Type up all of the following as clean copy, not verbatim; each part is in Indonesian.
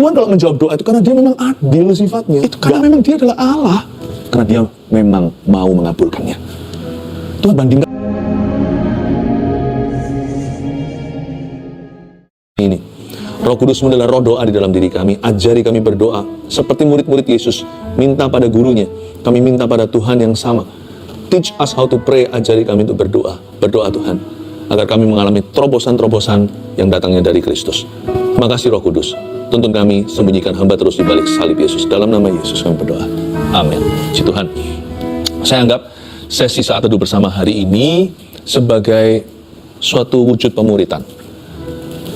Tuhan kalau menjawab doa itu karena dia memang adil sifatnya. Itu karena memang dia adalah Allah. Karena dia memang mau mengabulkannya. Tuhan bandingkan ini. Roh Kudus adalah roh doa di dalam diri kami. Ajari kami berdoa seperti murid-murid Yesus minta pada gurunya. Kami minta pada Tuhan yang sama. Teach us how to pray. Ajari kami untuk berdoa. Berdoa Tuhan, agar kami mengalami terobosan-terobosan yang datangnya dari Kristus. Terima kasih Roh Kudus. Tuntun kami, sembunyikan hamba terus di balik salib Yesus. Dalam nama Yesus kami berdoa. Amin. Puji Tuhan. Saya anggap sesi saat teduh bersama hari ini sebagai suatu wujud pemuritan.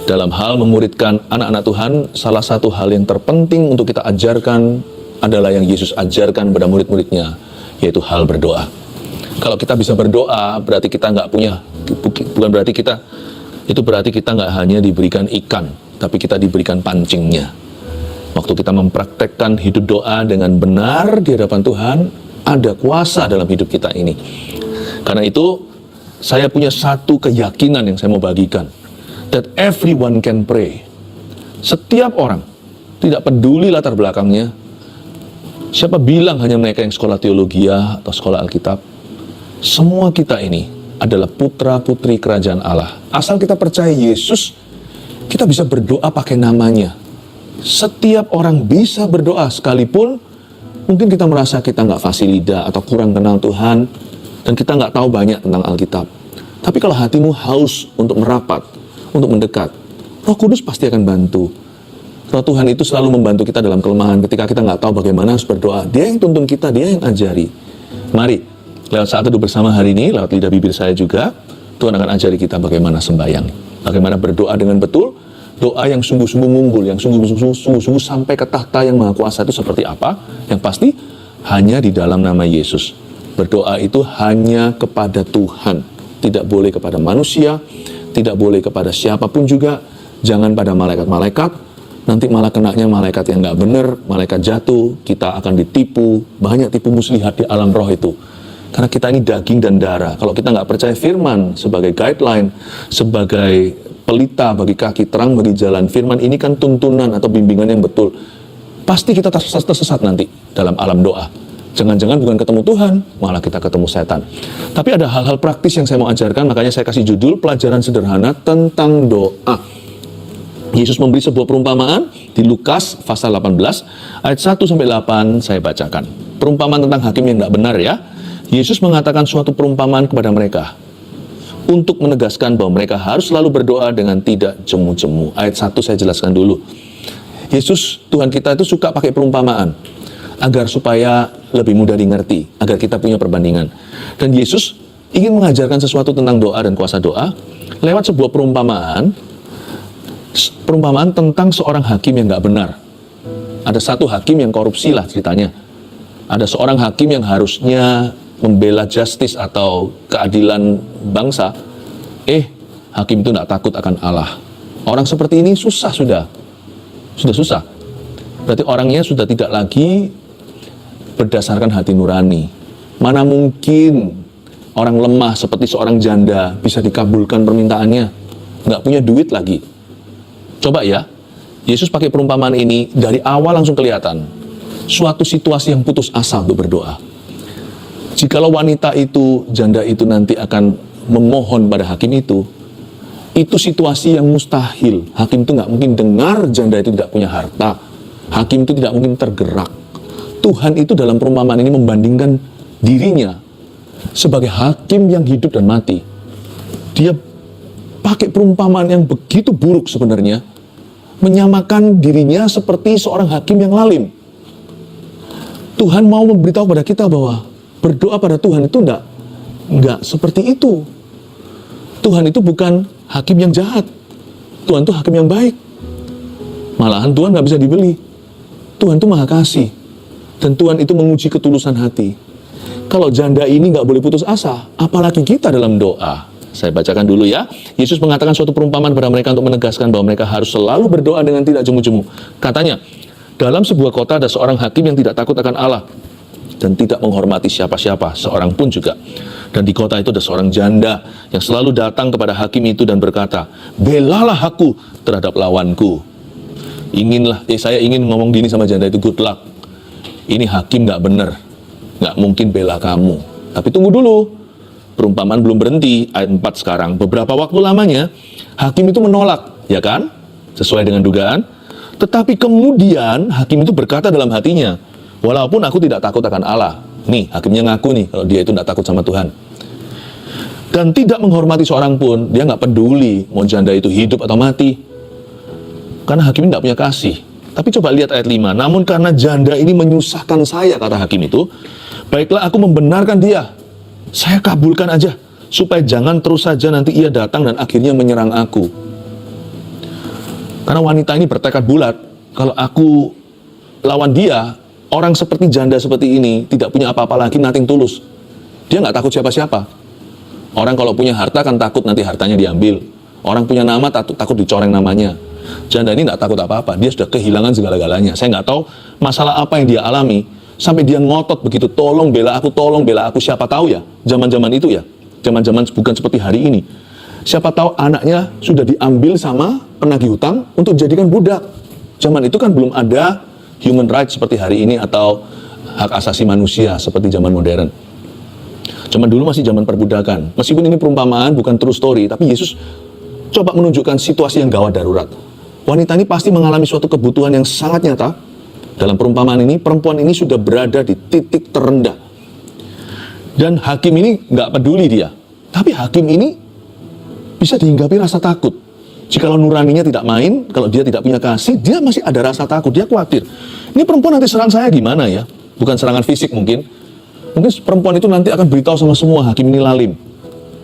Dalam hal memuridkan anak-anak Tuhan, salah satu hal yang terpenting untuk kita ajarkan adalah yang Yesus ajarkan pada murid-muridnya, yaitu hal berdoa. Kalau kita bisa berdoa, berarti kita nggak punya, bukan berarti kita, itu berarti kita nggak hanya diberikan ikan, tapi kita diberikan pancingnya. Waktu kita mempraktekkan hidup doa dengan benar di hadapan Tuhan, ada kuasa dalam hidup kita ini. Karena itu, saya punya satu keyakinan yang saya mau bagikan. That everyone can pray. Setiap orang, tidak peduli latar belakangnya. Siapa bilang hanya mereka yang sekolah teologi atau sekolah Alkitab? Semua kita ini adalah putra-putri kerajaan Allah. Asal kita percaya Yesus, kita bisa berdoa pakai namanya. Setiap orang bisa berdoa, sekalipun mungkin kita merasa kita nggak fasilida atau kurang kenal Tuhan, dan kita nggak tahu banyak tentang Alkitab. Tapi kalau hatimu haus untuk merapat, untuk mendekat, Roh Kudus pasti akan bantu. Roh Tuhan itu selalu membantu kita dalam kelemahan ketika kita nggak tahu bagaimana harus berdoa. Dia yang tuntun kita, dia yang ajari. Mari, lewat saat teduh bersama hari ini, lewat lidah bibir saya juga, Tuhan akan ajari kita bagaimana sembahyang, bagaimana berdoa dengan betul, doa yang sungguh-sungguh munggul, yang sungguh-sungguh sampai ke tahta yang maha kuasa itu seperti apa? Yang pasti, hanya di dalam nama Yesus. Berdoa itu hanya kepada Tuhan, tidak boleh kepada manusia, tidak boleh kepada siapapun juga, jangan pada malaikat-malaikat, nanti malah kenanya malaikat yang nggak benar, malaikat jatuh, kita akan ditipu, banyak tipu muslihat di alam roh itu. Karena kita ini daging dan darah. Kalau kita nggak percaya firman sebagai guideline, sebagai pelita bagi kaki, terang bagi jalan, firman ini kan tuntunan atau bimbingan yang betul. Pasti kita tersesat nanti dalam alam doa. Jangan-jangan bukan ketemu Tuhan, malah kita ketemu setan. Tapi ada hal-hal praktis yang saya mau ajarkan, makanya saya kasih judul pelajaran sederhana tentang doa. Yesus memberi sebuah perumpamaan di Lukas pasal 18 ayat 1-8 saya bacakan. Perumpamaan tentang hakim yang tidak benar ya. Yesus mengatakan suatu perumpamaan kepada mereka untuk menegaskan bahwa mereka harus selalu berdoa dengan tidak jemu-jemu. Ayat 1 saya jelaskan dulu. Yesus, Tuhan kita itu suka pakai perumpamaan agar supaya lebih mudah dimengerti, agar kita punya perbandingan. Dan Yesus ingin mengajarkan sesuatu tentang doa dan kuasa doa lewat sebuah perumpamaan tentang seorang hakim yang nggak benar. Ada satu hakim yang korupsi lah ceritanya. Ada seorang hakim yang harusnya membela justice atau keadilan bangsa. Hakim itu nggak takut akan Allah. Orang seperti ini susah sudah susah. Berarti orangnya sudah tidak lagi berdasarkan hati nurani. Mana mungkin orang lemah seperti seorang janda bisa dikabulkan permintaannya, nggak punya duit lagi. Coba ya, Yesus pakai perumpamaan ini dari awal langsung kelihatan suatu situasi yang putus asa untuk berdoa. Jikalau wanita itu, janda itu nanti akan memohon pada hakim itu situasi yang mustahil. Hakim itu nggak mungkin dengar janda itu tidak punya harta. Hakim itu tidak mungkin tergerak. Tuhan itu dalam perumpamaan ini membandingkan dirinya sebagai hakim yang hidup dan mati. Dia pakai perumpamaan yang begitu buruk sebenarnya, menyamakan dirinya seperti seorang hakim yang lalim. Tuhan mau memberitahu pada kita bahwa berdoa pada Tuhan itu enggak seperti itu. Tuhan itu bukan hakim yang jahat. Tuhan itu hakim yang baik. Malahan Tuhan nggak bisa dibeli. Tuhan itu maha kasih. Dan Tuhan itu menguji ketulusan hati. Kalau janda ini nggak boleh putus asa, apalagi kita dalam doa. Saya bacakan dulu ya. Yesus mengatakan suatu perumpamaan kepada mereka untuk menegaskan bahwa mereka harus selalu berdoa dengan tidak jemu-jemu. Katanya, dalam sebuah kota ada seorang hakim yang tidak takut akan Allah dan tidak menghormati siapa-siapa, seorang pun juga. Dan di kota itu ada seorang janda yang selalu datang kepada hakim itu dan berkata, belalah aku terhadap lawanku. Saya ingin ngomong gini sama janda itu, good luck. Ini hakim nggak bener, nggak mungkin bela kamu. Tapi tunggu dulu, perumpamaan belum berhenti. Ayat 4 sekarang, beberapa waktu lamanya hakim itu menolak, ya kan? Sesuai dengan dugaan. Tetapi kemudian hakim itu berkata dalam hatinya, walaupun aku tidak takut akan Allah. Nih, hakimnya ngaku nih kalau dia itu tidak takut sama Tuhan. Dan tidak menghormati seorang pun, dia nggak peduli mau janda itu hidup atau mati. Karena hakim ini tidak punya kasih. Tapi coba lihat ayat 5. Namun karena janda ini menyusahkan saya, kata hakim itu, baiklah aku membenarkan dia. Saya kabulkan aja, supaya jangan terus saja nanti ia datang dan akhirnya menyerang aku. Karena wanita ini bertekad bulat, kalau aku lawan dia, orang seperti janda seperti ini, tidak punya apa-apa lagi, nothing tulus. Dia nggak takut siapa-siapa. Orang kalau punya harta kan takut nanti hartanya diambil. Orang punya nama takut dicoreng namanya. Janda ini tidak takut apa-apa, dia sudah kehilangan segala-galanya. Saya nggak tahu masalah apa yang dia alami, sampai dia ngotot begitu, tolong bela aku, siapa tahu ya, zaman-zaman itu ya, zaman-zaman bukan seperti hari ini. Siapa tahu anaknya sudah diambil sama penagih hutang untuk jadikan budak. Zaman itu kan belum ada human rights seperti hari ini atau hak asasi manusia seperti zaman modern. Zaman dulu masih zaman perbudakan. Meskipun ini perumpamaan, bukan true story, tapi Yesus coba menunjukkan situasi yang gawat darurat. Wanita ini pasti mengalami suatu kebutuhan yang sangat nyata. Dalam perumpamaan ini, perempuan ini sudah berada di titik terendah. Dan hakim ini nggak peduli dia. Tapi hakim ini bisa dihinggapi rasa takut. Jikalau nuraninya tidak main, kalau dia tidak punya kasih, dia masih ada rasa takut, dia khawatir. Ini perempuan nanti serang saya gimana ya? Bukan serangan fisik mungkin. Mungkin perempuan itu nanti akan beritahu sama semua, hakim ini lalim.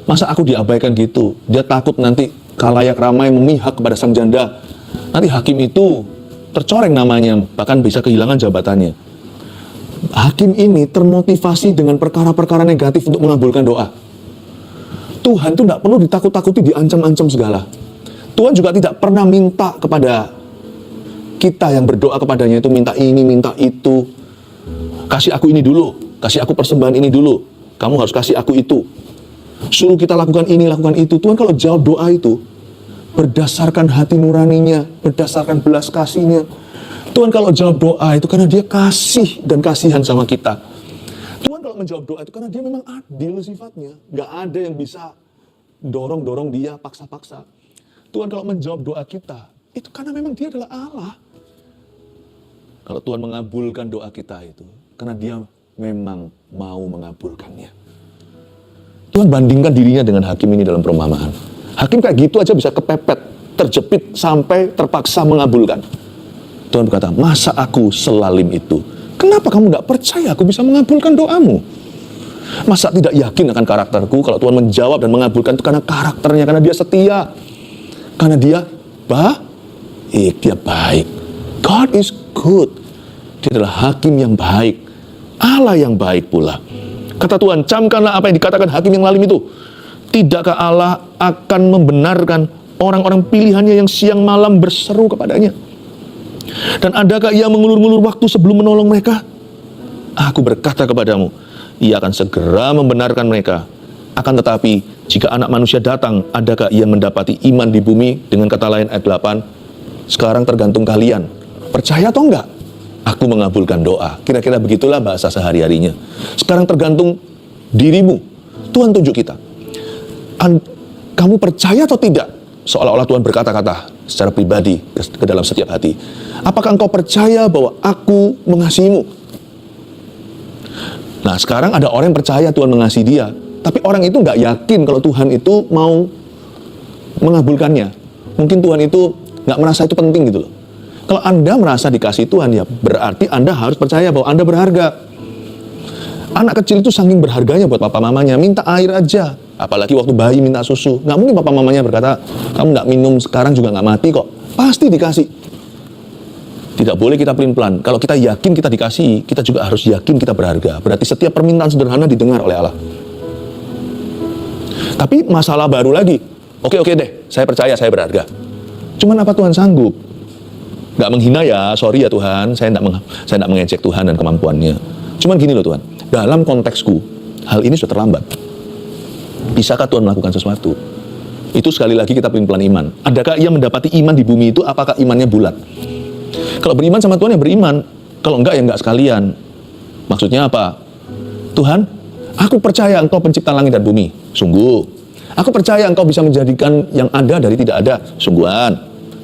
Masa aku diabaikan gitu? Dia takut nanti khalayak ramai memihak kepada sang janda. Nanti hakim itu tercoreng namanya, bahkan bisa kehilangan jabatannya. Hakim ini termotivasi dengan perkara-perkara negatif untuk mengabulkan doa. Tuhan itu tidak perlu ditakut-takuti, diancam-ancam segala. Tuhan juga tidak pernah minta kepada kita yang berdoa kepadanya itu minta ini, minta itu. Kasih aku ini dulu, kasih aku persembahan ini dulu. Kamu harus kasih aku itu. Suruh kita lakukan ini, lakukan itu. Tuhan kalau jawab doa itu berdasarkan hati nuraninya, berdasarkan belas kasihnya. Tuhan kalau jawab doa itu karena dia kasih dan kasihan sama kita. Tuhan kalau menjawab doa itu karena dia memang adil sifatnya. Gak ada yang bisa dorong-dorong dia, paksa-paksa. Tuhan kalau menjawab doa kita, itu karena memang dia adalah Allah. Kalau Tuhan mengabulkan doa kita itu, karena dia memang mau mengabulkannya. Tuhan bandingkan dirinya dengan hakim ini dalam perumpamaan. Hakim kayak gitu aja bisa kepepet, terjepit, sampai terpaksa mengabulkan. Tuhan berkata, masa aku selalim itu? Kenapa kamu gak percaya aku bisa mengabulkan doamu? Masa tidak yakin akan karakterku? Kalau Tuhan menjawab dan mengabulkan itu karena karakternya, karena dia setia. Karena dia baik, dia baik. God is good. Dia adalah hakim yang baik. Allah yang baik pula. Kata Tuhan, camkanlah apa yang dikatakan hakim yang lalim itu. Tidakkah Allah akan membenarkan orang-orang pilihannya yang siang malam berseru kepadanya? Dan adakah ia mengulur-ngulur waktu sebelum menolong mereka? Aku berkata kepadamu, ia akan segera membenarkan mereka. Akan tetapi, jika anak manusia datang, adakah ia mendapati iman di bumi? Dengan kata lain ayat 8, sekarang tergantung kalian. Percaya atau enggak? Aku mengabulkan doa. Kira-kira begitulah bahasa sehari-harinya. Sekarang tergantung dirimu. Tuhan tunjuk kita. Kamu percaya atau tidak? Seolah-olah Tuhan berkata-kata secara pribadi ke dalam setiap hati. Apakah engkau percaya bahwa aku mengasihimu? Nah, sekarang ada orang yang percaya Tuhan mengasihi dia, tapi orang itu nggak yakin kalau Tuhan itu mau mengabulkannya. Mungkin Tuhan itu nggak merasa itu penting gitu loh. Kalau Anda merasa dikasih Tuhan, ya berarti Anda harus percaya bahwa Anda berharga. Anak kecil itu saking berharganya buat papa mamanya, minta air aja. Apalagi waktu bayi minta susu. Nggak mungkin papa mamanya berkata, kamu nggak minum sekarang juga nggak mati kok. Pasti dikasih. Tidak boleh kita pelin-pelan. Kalau kita yakin kita dikasih, kita juga harus yakin kita berharga. Berarti setiap permintaan sederhana didengar oleh Allah. Tapi masalah baru lagi. Oke deh, saya percaya saya berharga. Cuman apa Tuhan sanggup? Nggak menghina ya, sorry ya Tuhan. Saya nggak mengejek Tuhan dan kemampuannya. Cuman gini loh Tuhan, dalam konteksku, hal ini sudah terlambat. Bisakah Tuhan melakukan sesuatu? Itu sekali lagi kita pelin-pelan iman. Adakah ia mendapati iman di bumi itu? Apakah imannya bulat? Kalau beriman sama Tuhan ya beriman, kalau enggak ya enggak sekalian. Maksudnya apa? Tuhan, aku percaya Engkau pencipta langit dan bumi, sungguh. Aku percaya Engkau bisa menjadikan yang ada dari tidak ada, sungguhan.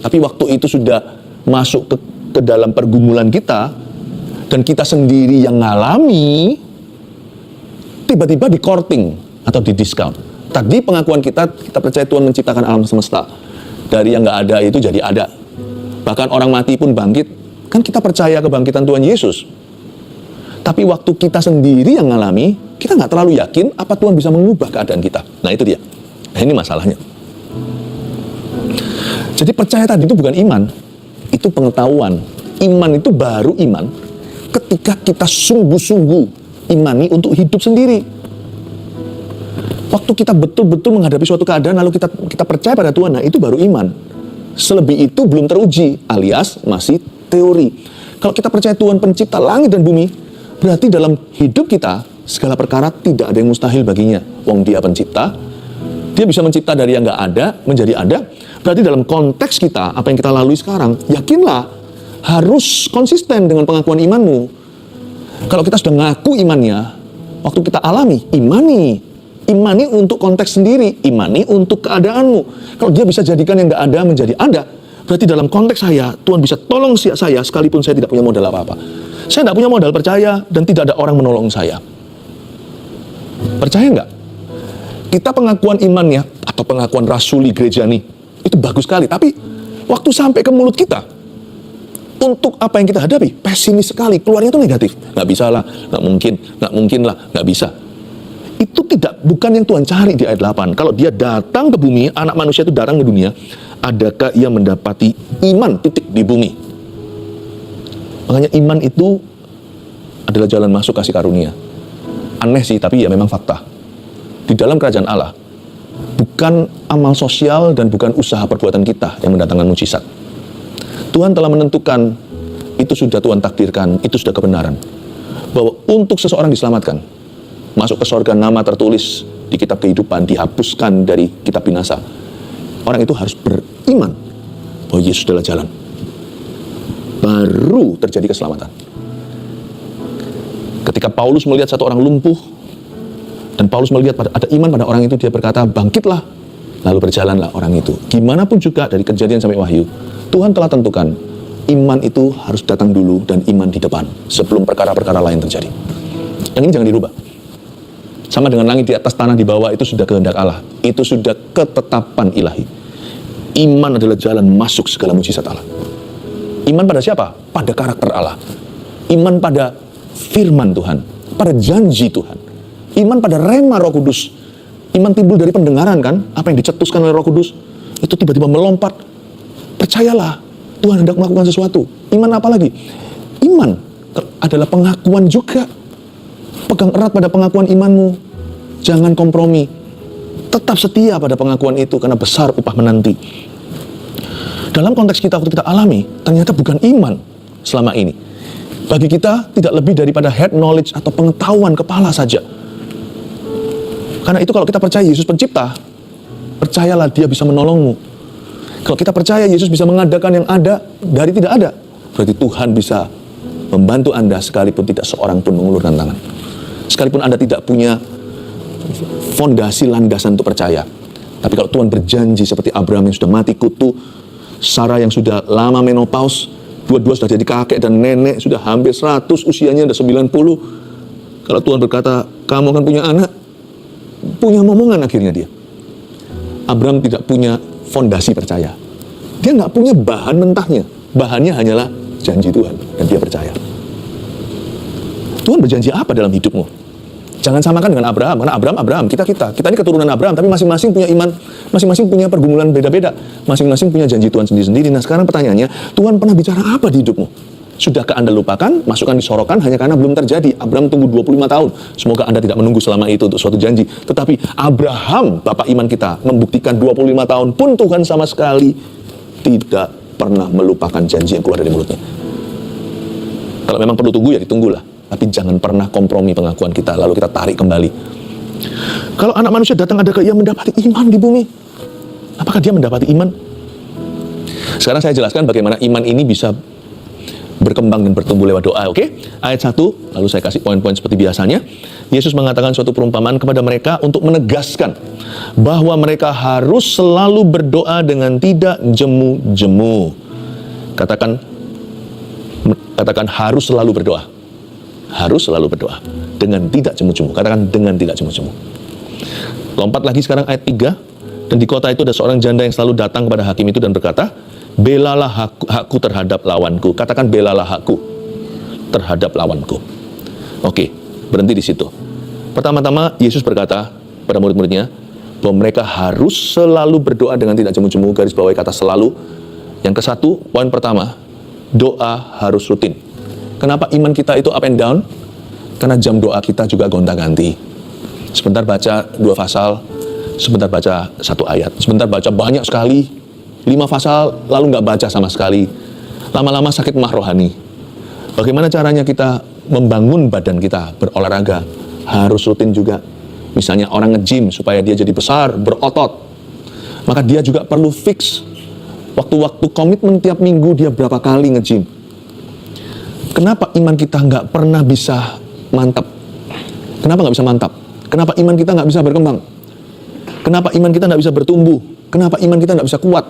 Tapi waktu itu sudah masuk ke dalam pergumulan kita, dan kita sendiri yang ngalami, tiba-tiba di korting atau di diskon. Tadi pengakuan kita percaya Tuhan menciptakan alam semesta. Dari yang nggak ada itu jadi ada. Bahkan orang mati pun bangkit. Kan kita percaya kebangkitan Tuhan Yesus. Tapi waktu kita sendiri yang ngalami, kita nggak terlalu yakin apa Tuhan bisa mengubah keadaan kita. Nah itu dia. Nah ini masalahnya. Jadi percaya tadi itu bukan iman. Itu pengetahuan. Iman itu baru iman ketika kita sungguh-sungguh imani untuk hidup sendiri. Waktu kita betul-betul menghadapi suatu keadaan lalu kita percaya pada Tuhan, nah itu baru iman. Selebih itu belum teruji, alias masih teori. Kalau kita percaya Tuhan pencipta langit dan bumi, berarti dalam hidup kita segala perkara tidak ada yang mustahil baginya. Wong dia pencipta, dia bisa mencipta dari yang nggak ada menjadi ada. Berarti dalam konteks kita, apa yang kita lalui sekarang, yakinlah harus konsisten dengan pengakuan imanmu. Kalau kita sudah ngaku imannya, waktu kita alami, imani untuk konteks sendiri, imani untuk keadaanmu. Kalau dia bisa jadikan yang nggak ada menjadi ada, berarti dalam konteks saya, Tuhan bisa tolong saya sekalipun saya tidak punya modal apa-apa. Saya tidak punya modal percaya dan tidak ada orang menolong saya. Percaya nggak? Kita pengakuan imannya atau pengakuan rasuli gereja nih, itu bagus sekali. Tapi waktu sampai ke mulut kita, untuk apa yang kita hadapi, pesimis sekali, keluarnya itu negatif. Nggak bisa lah, nggak mungkin lah, nggak bisa. Itu bukan yang Tuhan cari di ayat 8. Kalau dia datang ke bumi, anak manusia itu datang ke dunia, adakah ia mendapati iman titik di bumi? Makanya iman itu adalah jalan masuk kasih karunia. Aneh sih, tapi ya memang fakta. Di dalam kerajaan Allah, bukan amal sosial dan bukan usaha perbuatan kita yang mendatangkan mujizat. Tuhan telah menentukan, itu sudah Tuhan takdirkan, itu sudah kebenaran. Bahwa untuk seseorang diselamatkan, masuk ke surga, nama tertulis di kitab kehidupan, dihapuskan dari kitab binasa. Orang itu harus beriman bahwa Yesus adalah jalan. Baru terjadi keselamatan. Ketika Paulus melihat satu orang lumpuh, dan Paulus melihat ada iman pada orang itu, dia berkata, bangkitlah, lalu berjalanlah orang itu. Gimana pun juga dari Kejadian sampai Wahyu, Tuhan telah tentukan, iman itu harus datang dulu dan iman di depan, sebelum perkara-perkara lain terjadi. Yang ini jangan dirubah. Sama dengan langit di atas, tanah di bawah, itu sudah kehendak Allah. Itu sudah ketetapan ilahi. Iman adalah jalan masuk segala mujizat Allah. Iman pada siapa? Pada karakter Allah. Iman pada firman Tuhan, pada janji Tuhan. Iman pada rema Roh Kudus. Iman timbul dari pendengaran kan? Apa yang dicetuskan oleh Roh Kudus, itu tiba-tiba melompat. Percayalah, Tuhan hendak melakukan sesuatu. Iman apa lagi? Iman adalah pengakuan juga. Pegang erat pada pengakuan imanmu. Jangan kompromi. Tetap setia pada pengakuan itu, karena besar upah menanti. Dalam konteks kita, waktu kita alami, ternyata bukan iman selama ini. Bagi kita, tidak lebih daripada head knowledge atau pengetahuan kepala saja. Karena itu kalau kita percaya Yesus pencipta, percayalah dia bisa menolongmu. Kalau kita percaya Yesus bisa mengadakan yang ada dari tidak ada, berarti Tuhan bisa membantu Anda sekalipun tidak seorang pun mengulurkan tangan. Sekalipun Anda tidak punya fondasi landasan untuk percaya. Tapi kalau Tuhan berjanji seperti Abraham yang sudah mati kutu, Sarah yang sudah lama menopause, dua-dua sudah jadi kakek dan nenek, sudah hampir 100, usianya sudah 90. Kalau Tuhan berkata, kamu akan punya anak, punya momongan akhirnya dia. Abraham tidak punya fondasi percaya. Dia nggak punya bahan mentahnya. Bahannya hanyalah janji Tuhan, dan dia percaya. Tuhan berjanji apa dalam hidupmu? Jangan samakan dengan Abraham, karena Abraham, kita ini keturunan Abraham, tapi masing-masing punya iman, masing-masing punya pergumulan beda-beda, masing-masing punya janji Tuhan sendiri-sendiri. Nah sekarang pertanyaannya, Tuhan pernah bicara apa di hidupmu? Sudahkah Anda lupakan, masukkan disorokan hanya karena belum terjadi? Abraham tunggu 25 tahun. Semoga Anda tidak menunggu selama itu untuk suatu janji. Tetapi Abraham, bapak iman kita, membuktikan 25 tahun pun Tuhan sama sekali tidak pernah melupakan janji yang keluar dari mulutnya. Kalau memang perlu tunggu, ya ditunggulah. Tapi jangan pernah kompromi pengakuan kita, lalu kita tarik kembali. Kalau anak manusia datang, adakah ia mendapati iman di bumi? Apakah dia mendapati iman? Sekarang saya jelaskan bagaimana iman ini bisa berkembang dan bertumbuh lewat doa. Oke? Ayat 1, lalu saya kasih poin-poin seperti biasanya. Yesus mengatakan suatu perumpamaan kepada mereka untuk menegaskan bahwa mereka harus selalu berdoa dengan tidak jemu-jemu. Katakan harus selalu berdoa. Harus selalu berdoa dengan tidak jemu-jemu. Katakan dengan tidak jemu-jemu. Lompat lagi sekarang ayat 3. Dan di kota itu ada seorang janda yang selalu datang kepada hakim itu dan berkata, belalah hakku terhadap lawanku. Katakan belalah hakku terhadap lawanku. Oke, berhenti di situ. Pertama-tama Yesus berkata pada murid-muridnya bahwa mereka harus selalu berdoa dengan tidak jemu-jemu. Garis bawahi kata selalu. Yang ke satu, poin pertama, doa harus rutin. Kenapa iman kita itu up and down? Karena jam doa kita juga gonta-ganti. Sebentar baca 2 pasal, sebentar baca 1 ayat, sebentar baca banyak sekali, 5 pasal, lalu nggak baca sama sekali. Lama-lama sakit mah rohani. Bagaimana caranya kita membangun badan kita, berolahraga? Harus rutin juga. Misalnya orang nge-gym supaya dia jadi besar, berotot. Maka dia juga perlu fix waktu-waktu komitmen tiap minggu dia berapa kali nge-gym. Kenapa iman kita nggak pernah bisa mantap? Kenapa nggak bisa mantap? Kenapa iman kita nggak bisa berkembang? Kenapa iman kita nggak bisa bertumbuh? Kenapa iman kita nggak bisa kuat?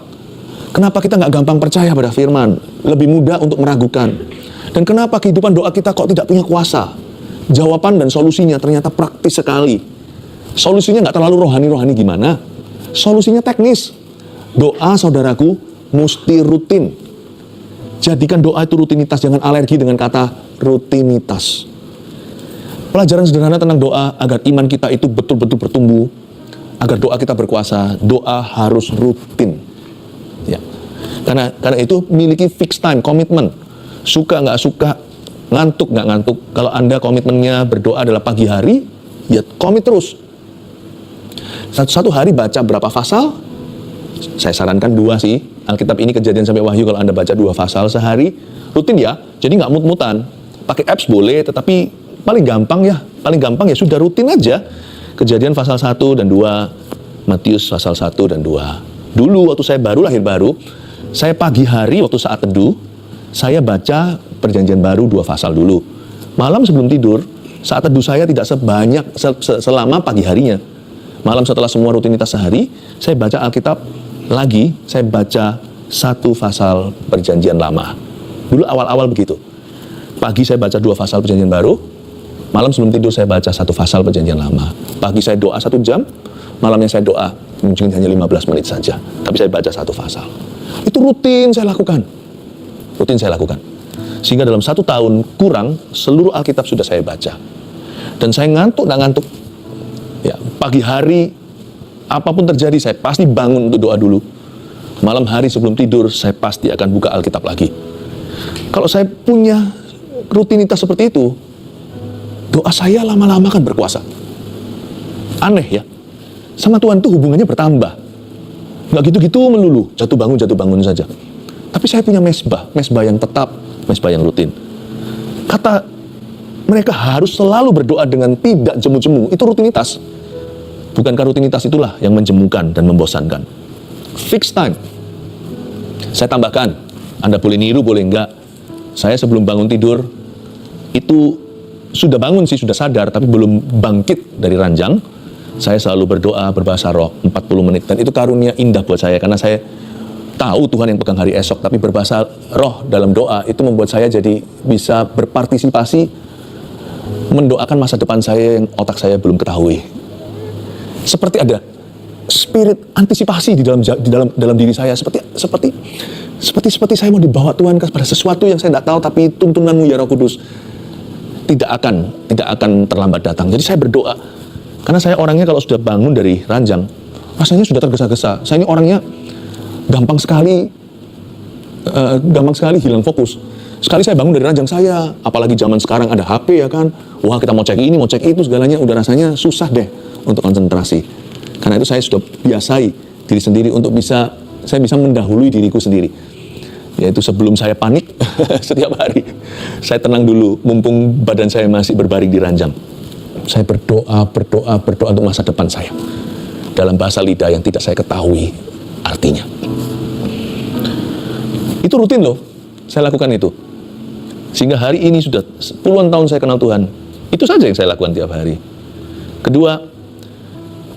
Kenapa kita nggak gampang percaya pada firman? Lebih mudah untuk meragukan. Dan kenapa kehidupan doa kita kok tidak punya kuasa? Jawaban dan solusinya ternyata praktis sekali. Solusinya nggak terlalu rohani-rohani gimana? Solusinya teknis. Doa, saudaraku, mesti rutin. Jadikan doa itu rutinitas, jangan alergi dengan kata rutinitas. Pelajaran sederhana tentang doa agar iman kita itu betul-betul bertumbuh, agar doa kita berkuasa, doa harus rutin. Ya. Karena itu miliki fixed time, komitmen. Suka nggak suka, ngantuk nggak ngantuk. Kalau Anda komitmennya berdoa adalah pagi hari, ya komit terus. Satu hari baca berapa pasal? Saya sarankan 2 sih. Alkitab ini Kejadian sampai Wahyu, kalau Anda baca 2 pasal sehari, rutin ya. Jadi nggak mut-mutan. Pakai apps boleh, tetapi paling gampang ya sudah rutin aja. Kejadian pasal 1 dan 2, Matius pasal 1 dan 2. Dulu waktu saya lahir baru, saya pagi hari waktu saat teduh, saya baca Perjanjian Baru 2 pasal dulu. Malam sebelum tidur, saat teduh saya tidak sebanyak selama pagi harinya. Malam setelah semua rutinitas sehari, saya baca Alkitab lagi, saya baca 1 pasal Perjanjian Lama. Dulu awal-awal begitu. Pagi saya baca 2 pasal Perjanjian Baru, malam sebelum tidur saya baca 1 pasal Perjanjian Lama. Pagi saya doa 1 jam, malamnya saya doa mungkin hanya 15 menit saja. Tapi saya baca 1 pasal. Itu rutin saya lakukan. Sehingga dalam 1 tahun kurang, seluruh Alkitab sudah saya baca. Dan saya nggak ngantuk. Ya, pagi hari, apapun terjadi, saya pasti bangun untuk doa dulu. Malam hari sebelum tidur, saya pasti akan buka Alkitab lagi. Kalau saya punya rutinitas seperti itu, doa saya lama-lama kan berkuasa. Aneh ya, sama Tuhan itu hubungannya bertambah. Nggak gitu-gitu melulu, jatuh bangun saja. Tapi saya punya mesbah yang tetap, mesbah yang rutin. Kata mereka harus selalu berdoa dengan tidak jemu-jemu, itu rutinitas. Bukankah rutinitas itulah yang menjemukan dan membosankan? Fixed time. Saya tambahkan, Anda boleh niru, boleh enggak. Saya sebelum bangun tidur, itu sudah bangun sih, sudah sadar, tapi belum bangkit dari ranjang. Saya selalu berdoa berbahasa roh 40 menit. Dan itu karunia indah buat saya, karena saya tahu Tuhan yang pegang hari esok. Tapi berbahasa roh dalam doa, itu membuat saya jadi bisa berpartisipasi mendoakan masa depan saya yang otak saya belum ketahui. Seperti ada spirit antisipasi di dalam diri saya, seperti saya mau dibawa Tuhan kepada sesuatu yang saya tidak tahu, tapi tuntunanmu ya Roh Kudus tidak akan terlambat datang. Jadi saya berdoa, karena saya orangnya kalau sudah bangun dari ranjang, rasanya sudah tergesa-gesa. Saya ini orangnya gampang sekali hilang fokus. Sekali saya bangun dari ranjang saya, apalagi zaman sekarang ada HP ya kan, wah kita mau cek ini, mau cek itu, segalanya udah rasanya susah deh untuk konsentrasi. Karena itu saya sudah biasai diri sendiri untuk saya bisa mendahului diriku sendiri. Yaitu sebelum saya panik, setiap hari saya tenang dulu, mumpung badan saya masih berbaring di ranjang. Saya berdoa untuk masa depan saya. Dalam bahasa lidah yang tidak saya ketahui artinya. Itu rutin loh, saya lakukan itu. Sehingga hari ini sudah puluhan tahun saya kenal Tuhan. Itu saja yang saya lakukan tiap hari. Kedua,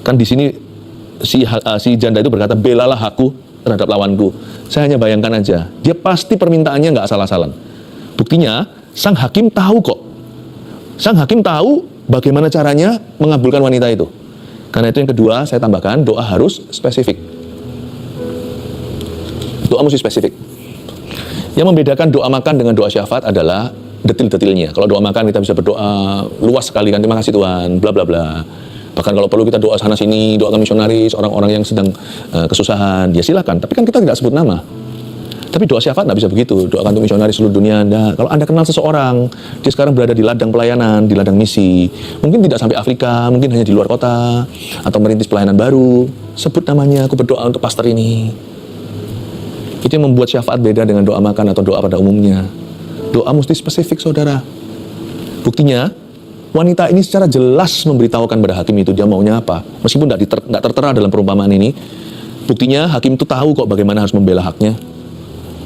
kan di sini si janda itu berkata, belalah aku terhadap lawanku. Saya hanya bayangkan aja, dia pasti permintaannya nggak asal-asalan. Buktinya, sang hakim tahu kok. Sang hakim tahu bagaimana caranya mengabulkan wanita itu. Karena itu yang kedua, saya tambahkan, doa harus spesifik. Doa mesti spesifik. Yang membedakan doa makan dengan doa syafaat adalah detil-detilnya. Kalau doa makan kita bisa berdoa luas sekali kan, terima kasih Tuhan, bla bla bla. Bahkan kalau perlu kita doa sana sini, doakan misionaris, orang-orang yang sedang kesusahan, ya silakan. Tapi kan kita tidak sebut nama. Tapi doa syafaat nggak bisa begitu. Doakan untuk misionaris seluruh dunia. Nah, kalau Anda kenal seseorang, dia sekarang berada di ladang pelayanan, di ladang misi, mungkin tidak sampai Afrika, mungkin hanya di luar kota, atau merintis pelayanan baru, sebut namanya, aku berdoa untuk pastor ini. Itu yang membuat syafaat beda dengan doa makan atau doa pada umumnya. Doa mesti spesifik, saudara. Buktinya, wanita ini secara jelas memberitahukan pada hakim itu dia maunya apa. Meskipun tidak tertera dalam perumpamaan ini, buktinya hakim itu tahu kok bagaimana harus membela haknya.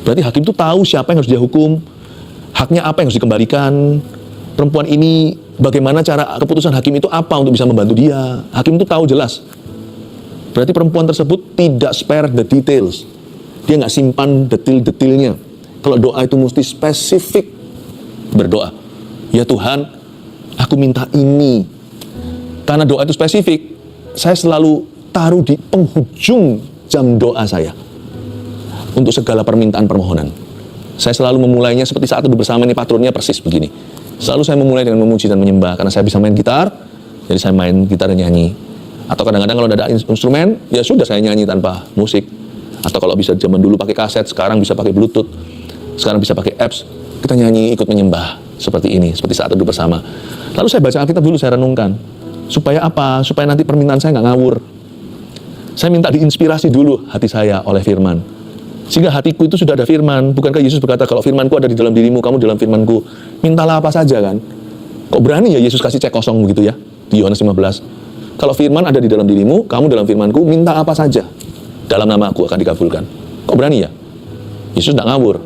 Berarti hakim itu tahu siapa yang harus dia hukum, haknya apa yang harus dikembalikan. Perempuan ini bagaimana cara keputusan hakim itu apa untuk bisa membantu dia. Hakim itu tahu jelas. Berarti perempuan tersebut tidak spare the details. Dia nggak simpan detil-detilnya. Kalau doa itu mesti spesifik. Berdoa, ya Tuhan, aku minta ini. Karena doa itu spesifik, saya selalu taruh di penghujung jam doa saya. Untuk segala permintaan permohonan. Saya selalu memulainya seperti saat duduk bersama ini, patronnya persis begini. Selalu saya memulai dengan memuji dan menyembah. Karena saya bisa main gitar, jadi saya main gitar dan nyanyi. Atau kadang-kadang kalau ada instrumen, ya sudah saya nyanyi tanpa musik. Atau kalau bisa zaman dulu pakai kaset, sekarang bisa pakai bluetooth, sekarang bisa pakai apps, kita nyanyi ikut menyembah seperti ini, seperti saat duduk bersama. Lalu saya baca Alkitab dulu, saya renungkan. Supaya apa? Supaya nanti permintaan saya nggak ngawur. Saya minta diinspirasi dulu hati saya oleh firman. Sehingga hatiku itu sudah ada firman. Bukankah Yesus berkata, kalau firmanku ada di dalam dirimu, kamu dalam firmanku, mintalah apa saja kan? Kok berani ya Yesus kasih cek kosong begitu ya? Di Yohanes 15. Kalau firman ada di dalam dirimu, kamu dalam firmanku, minta apa saja. Dalam nama aku akan dikabulkan. Kok berani ya? Yesus tidak ngawur.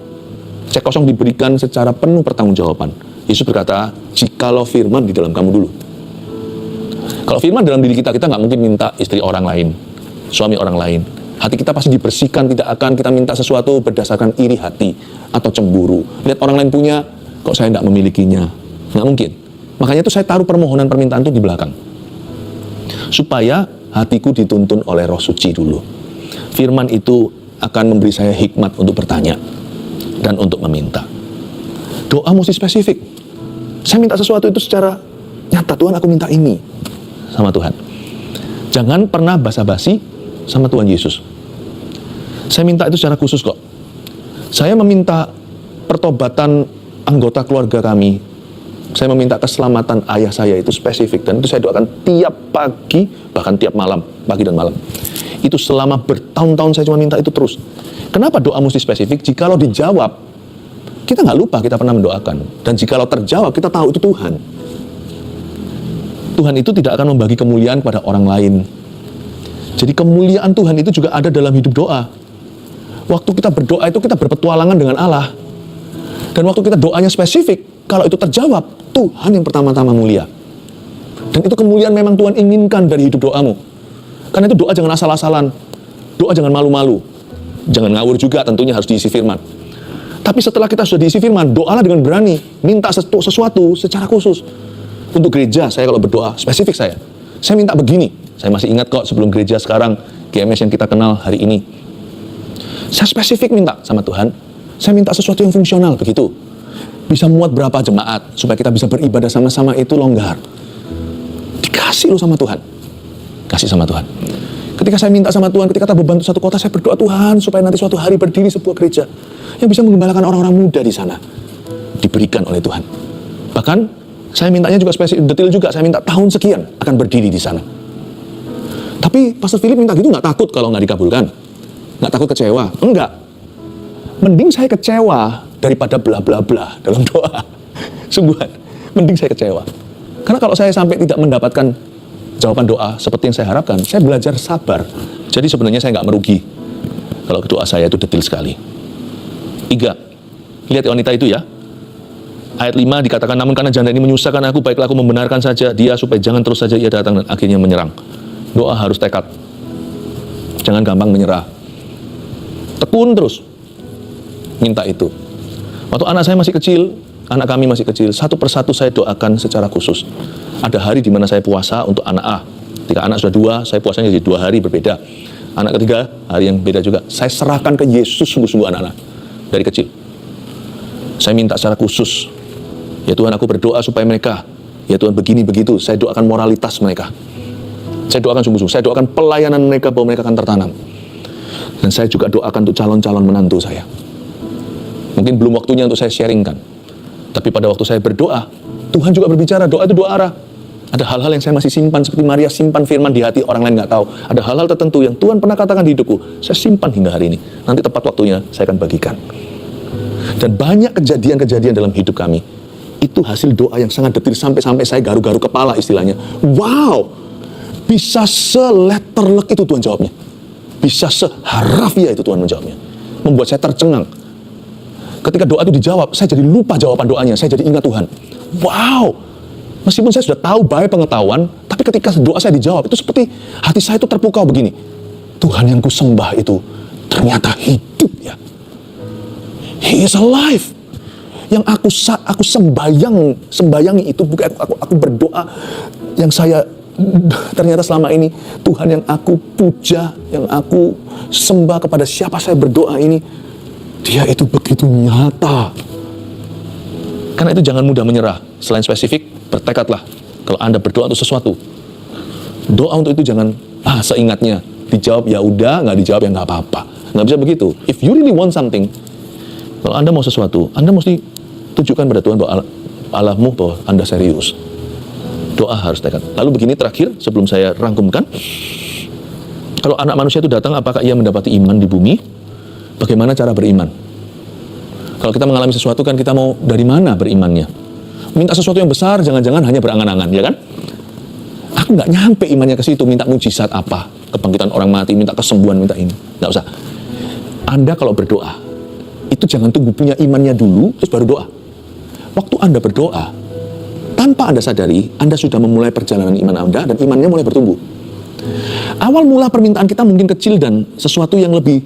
Cek kosong diberikan secara penuh pertanggungjawaban. Yesus berkata, jikalau firman di dalam kamu dulu. Kalau firman dalam diri kita, kita nggak mungkin minta istri orang lain, suami orang lain. Hati kita pasti dibersihkan, tidak akan kita minta sesuatu berdasarkan iri hati atau cemburu. Lihat orang lain punya, kok saya tidak memilikinya? Nggak mungkin. Makanya itu saya taruh permohonan permintaan itu di belakang. Supaya hatiku dituntun oleh Roh Suci dulu. Firman itu akan memberi saya hikmat untuk bertanya dan untuk meminta. Doa mesti spesifik. Saya minta sesuatu itu secara nyata. Tuhan, aku minta ini sama Tuhan. Jangan pernah basa-basi sama Tuhan Yesus. Saya minta itu secara khusus kok. Saya meminta pertobatan anggota keluarga kami. Saya meminta keselamatan ayah saya itu spesifik. Dan itu saya doakan tiap pagi, bahkan tiap malam, pagi dan malam. Itu selama bertahun-tahun saya cuma minta itu terus. Kenapa doa mesti spesifik? Jikalau dijawab, kita nggak lupa kita pernah mendoakan. Dan jikalau terjawab, kita tahu itu Tuhan. Tuhan itu tidak akan membagi kemuliaan kepada orang lain. Jadi kemuliaan Tuhan itu juga ada dalam hidup doa. Waktu kita berdoa itu kita berpetualangan dengan Allah. Dan waktu kita doanya spesifik, kalau itu terjawab, Tuhan yang pertama-tama mulia. Dan itu kemuliaan memang Tuhan inginkan dari hidup doamu. Karena itu doa jangan asal-asalan. Doa jangan malu-malu. Jangan ngawur juga, tentunya harus diisi firman. Tapi setelah kita sudah diisi firman, doalah dengan berani. Minta sesuatu secara khusus. Untuk gereja, saya kalau berdoa, spesifik saya. Saya minta begini. Saya masih ingat kok sebelum gereja sekarang, GMS yang kita kenal hari ini. Saya spesifik minta sama Tuhan. Saya minta sesuatu yang fungsional, begitu. Bisa muat berapa jemaat, supaya kita bisa beribadah sama-sama itu longgar. Dikasih loh sama Tuhan. Kasih sama Tuhan. Ketika saya minta sama Tuhan, ketika kita beban satu kota, saya berdoa Tuhan, supaya nanti suatu hari berdiri sebuah gereja yang bisa menggembalakan orang-orang muda di sana. Diberikan oleh Tuhan. Bahkan, saya mintanya juga spesifik, detail juga. Saya minta tahun sekian akan berdiri di sana. Tapi Pastor Philip minta gitu nggak takut kalau nggak dikabulkan? Nggak takut kecewa? Enggak. Mending saya kecewa daripada bla bla bla dalam doa. Sungguhan, mending saya kecewa. Karena kalau saya sampai tidak mendapatkan jawaban doa seperti yang saya harapkan, saya belajar sabar. Jadi sebenarnya saya nggak merugi kalau doa saya itu detail sekali. 3, lihat wanita itu ya. Ayat 5 dikatakan, namun karena janda ini menyusahkan aku, baiklah aku membenarkan saja dia supaya jangan terus saja ia datang dan akhirnya menyerang. Doa harus tekad. Jangan gampang menyerah. Tekun terus. Minta itu. Waktu anak saya masih kecil, anak kami masih kecil, satu persatu saya doakan secara khusus. Ada hari di mana saya puasa untuk anak A. Ketika anak sudah 2, saya puasanya jadi 2 hari berbeda. Anak ketiga, hari yang beda juga. Saya serahkan ke Yesus sungguh-sungguh anak-anak dari kecil. Saya minta secara khusus. Ya Tuhan, aku berdoa supaya mereka, ya Tuhan begini begitu. Saya doakan moralitas mereka. Saya doakan sungguh-sungguh. Saya doakan pelayanan mereka bahwa mereka akan tertanam. Dan saya juga doakan untuk calon-calon menantu saya. Mungkin belum waktunya untuk saya sharingkan. Tapi pada waktu saya berdoa, Tuhan juga berbicara. Doa itu dua arah. Ada hal-hal yang saya masih simpan, seperti Maria simpan firman di hati, orang lain nggak tahu. Ada hal-hal tertentu yang Tuhan pernah katakan di hidupku, saya simpan hingga hari ini. Nanti tepat waktunya saya akan bagikan. Dan banyak kejadian-kejadian dalam hidup kami, itu hasil doa yang sangat detil, sampai saya garu-garu kepala istilahnya. Wow, bisa seletterlek itu Tuhan jawabnya. Bisa seharafiah itu Tuhan menjawabnya. Membuat saya tercengang. Ketika doa itu dijawab, saya jadi lupa jawaban doanya, saya jadi ingat Tuhan. Wow, meskipun saya sudah tahu baik pengetahuan, tapi ketika doa saya dijawab, itu seperti hati saya itu terpukau begini. Tuhan yang kusembah itu ternyata hidup ya. He is alive. Yang aku sembayangi itu bukan aku berdoa, yang saya ternyata selama ini Tuhan yang aku puja, yang aku sembah, kepada siapa saya berdoa ini, dia itu begitu nyata. Karena itu jangan mudah menyerah. Selain spesifik, bertekadlah. Kalau Anda berdoa untuk sesuatu, doa untuk itu jangan seingatnya, dijawab ya udah, nggak dijawab ya nggak apa-apa. Nggak bisa begitu. If you really want something, kalau Anda mau sesuatu, Anda mesti tunjukkan pada Tuhan bahwa Allahmu bahwa Anda serius. Doa harus tekad. Lalu begini terakhir, sebelum saya rangkumkan, kalau anak manusia itu datang, apakah ia mendapati iman di bumi? Bagaimana cara beriman? Kalau kita mengalami sesuatu kan kita mau dari mana berimannya? Minta sesuatu yang besar, jangan-jangan hanya berangan-angan, ya kan? Aku nggak nyampe imannya ke situ, minta mujizat apa? Kebangkitan orang mati, minta kesembuhan, minta ini. Nggak usah. Anda kalau berdoa, itu jangan tunggu punya imannya dulu, terus baru doa. Waktu Anda berdoa, tanpa Anda sadari, Anda sudah memulai perjalanan iman Anda, dan imannya mulai bertumbuh. Awal mula permintaan kita mungkin kecil dan sesuatu yang lebih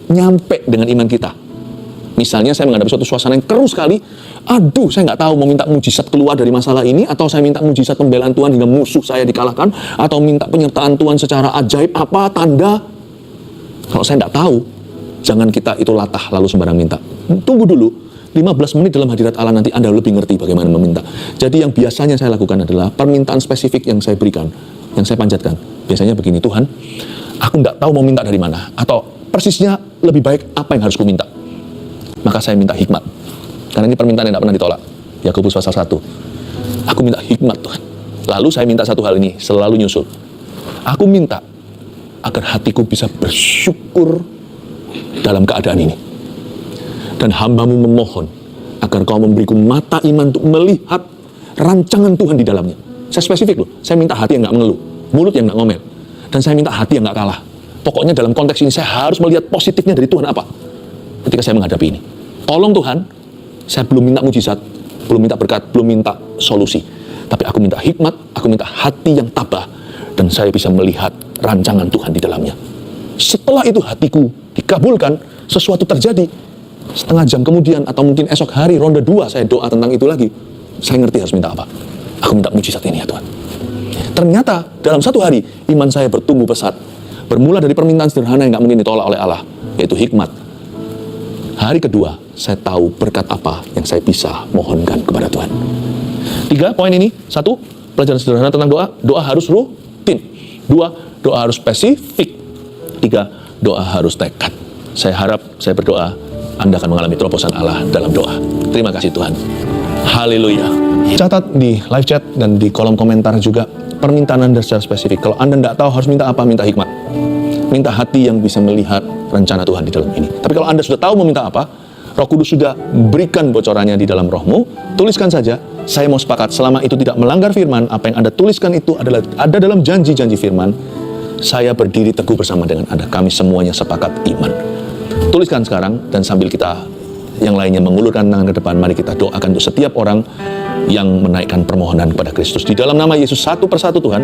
nyampe dengan iman kita. Misalnya saya menghadapi suatu suasana yang keruh sekali, aduh saya nggak tahu mau minta mujizat keluar dari masalah ini, atau saya minta mujizat pembelaan Tuhan hingga musuh saya dikalahkan, atau minta penyertaan Tuhan secara ajaib, apa tanda. Kalau saya nggak tahu, jangan kita itu latah lalu sembarang minta. Tunggu dulu, 15 menit dalam hadirat Allah, nanti Anda lebih ngerti bagaimana meminta. Jadi yang biasanya saya lakukan adalah permintaan spesifik yang saya berikan, yang saya panjatkan. Biasanya begini, Tuhan, aku nggak tahu mau minta dari mana, atau persisnya lebih baik apa yang harus ku minta. Maka saya minta hikmat. Karena ini permintaan yang tidak pernah ditolak. Yakobus pasal 1. Aku minta hikmat Tuhan. Lalu saya minta satu hal ini, selalu nyusul. Aku minta agar hatiku bisa bersyukur dalam keadaan ini. Dan hamba-Mu memohon agar Kau memberiku mata iman untuk melihat rancangan Tuhan di dalamnya. Saya spesifik loh, saya minta hati yang gak mengeluh, mulut yang gak ngomel, dan saya minta hati yang gak kalah. Pokoknya dalam konteks ini saya harus melihat positifnya dari Tuhan apa ketika saya menghadapi ini. Tolong Tuhan, saya belum minta mujizat, belum minta berkat, belum minta solusi, tapi aku minta hikmat, aku minta hati yang tabah, dan saya bisa melihat rancangan Tuhan di dalamnya. Setelah itu hatiku dikabulkan, sesuatu terjadi. Setengah jam kemudian, atau mungkin esok hari, ronde 2, saya doa tentang itu lagi. Saya ngerti harus minta apa. Aku minta mujizat ini ya Tuhan. Ternyata dalam satu hari, iman saya bertumbuh pesat. Bermula dari permintaan sederhana yang gak mungkin ditolak oleh Allah, yaitu hikmat. Hari kedua, saya tahu berkat apa yang saya bisa mohonkan kepada Tuhan. 3 poin ini. 1, pelajaran sederhana tentang doa. Doa harus rutin. 2, doa harus spesifik. 3, doa harus tekad. Saya harap, saya berdoa, Anda akan mengalami terobosan Allah dalam doa. Terima kasih Tuhan. Haleluya. Catat di live chat dan di kolom komentar juga permintaan Anda secara spesifik. Kalau Anda tidak tahu harus minta apa, minta hikmat. Minta hati yang bisa melihat rencana Tuhan di dalam ini. Tapi kalau Anda sudah tahu mau minta apa, Roh Kudus sudah berikan bocorannya di dalam rohmu, tuliskan saja. Saya mau sepakat, selama itu tidak melanggar firman, apa yang Anda tuliskan itu adalah ada dalam janji-janji firman. Saya berdiri teguh bersama dengan Anda. Kami semuanya sepakat iman. Tuliskan sekarang, dan sambil kita yang lainnya mengulurkan tangan ke depan. Mari kita doakan untuk setiap orang yang menaikkan permohonan kepada Kristus. Di dalam nama Yesus, satu persatu Tuhan,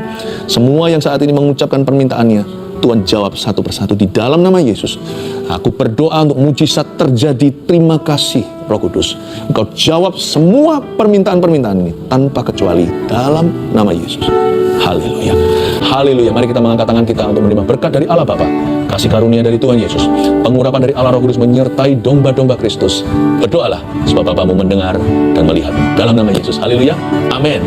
semua yang saat ini mengucapkan permintaannya, Tuhan jawab satu persatu di dalam nama Yesus. Aku berdoa untuk mujizat terjadi. Terima kasih Roh Kudus. Engkau jawab semua permintaan-permintaan ini tanpa kecuali dalam nama Yesus. Haleluya. Haleluya. Mari kita mengangkat tangan kita untuk menerima berkat dari Allah Bapa, kasih karunia dari Tuhan Yesus, pengurapan dari Allah Roh Kudus menyertai domba-domba Kristus. Berdoalah sebab Bapamu mendengar dan melihat dalam nama Yesus. Haleluya. Amin.